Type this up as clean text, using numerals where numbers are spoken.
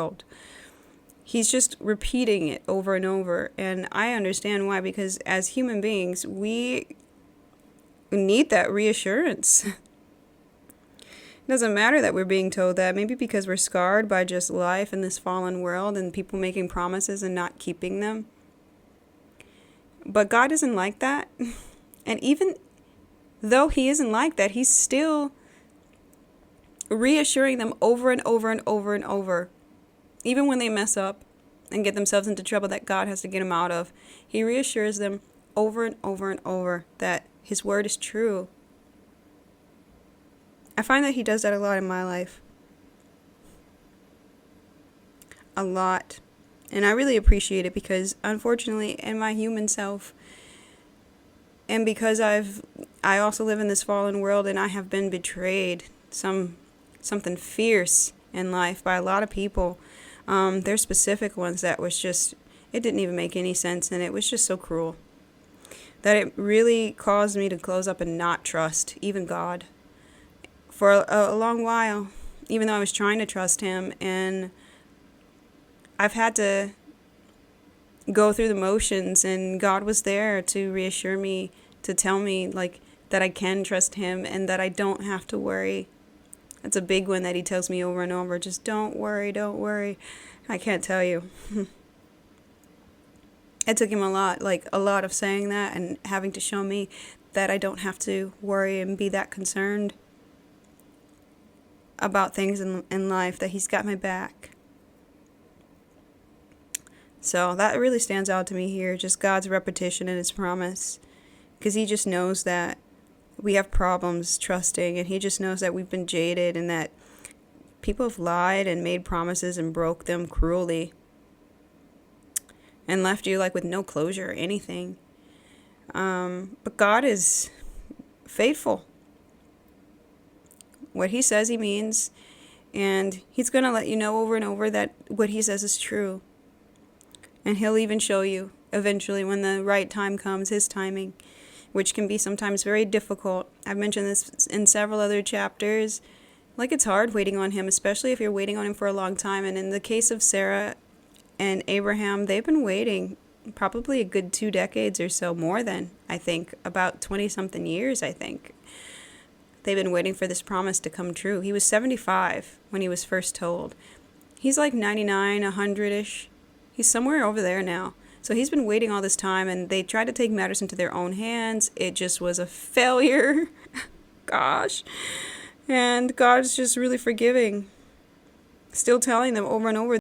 world. He's just repeating it over and over. And I understand why, because as human beings, we need that reassurance. It doesn't matter that we're being told that. Maybe because we're scarred by just life in this fallen world and people making promises and not keeping them. But God isn't like that. And even though he isn't like that, he's still reassuring them over and over and over and over. Even when they mess up and get themselves into trouble that God has to get them out of, he reassures them over and over and over that his word is true. I find that he does that a lot in my life. A lot. And I really appreciate it because, unfortunately, in my human self, and because I also live in this fallen world and I have been betrayed something fierce in life by a lot of people. There's specific ones that was just, it didn't even make any sense, and it was just so cruel that it really caused me to close up and not trust even God for a long while, even though I was trying to trust him. And I've had to go through the motions, and God was there to reassure me, to tell me like that I can trust him and that I don't have to worry. That's a big one that he tells me over and over. Just don't worry, don't worry. I can't tell you. It took him a lot of saying that and having to show me that I don't have to worry and be that concerned about things in life, that he's got my back. So that really stands out to me here, just God's repetition and his promise, because he just knows that we have problems trusting, and he just knows that we've been jaded and that people have lied and made promises and broke them cruelly and left you like with no closure or anything. But God is faithful. What he says he means, and he's going to let you know over and over that what he says is true. And he'll even show you eventually when the right time comes, his timing, which can be sometimes very difficult. I've mentioned this in several other chapters. Like, it's hard waiting on him, especially if you're waiting on him for a long time. And in the case of Sarah and Abraham, they've been waiting probably a good 2 decades or so, more than, I think, about 20-something years, I think. They've been waiting for this promise to come true. He was 75 when he was first told. He's like 99, 100-ish. He's somewhere over there now. So he's been waiting all this time, and they tried to take matters into their own hands. It just was a failure. Gosh. And God's just really forgiving. Still telling them over and over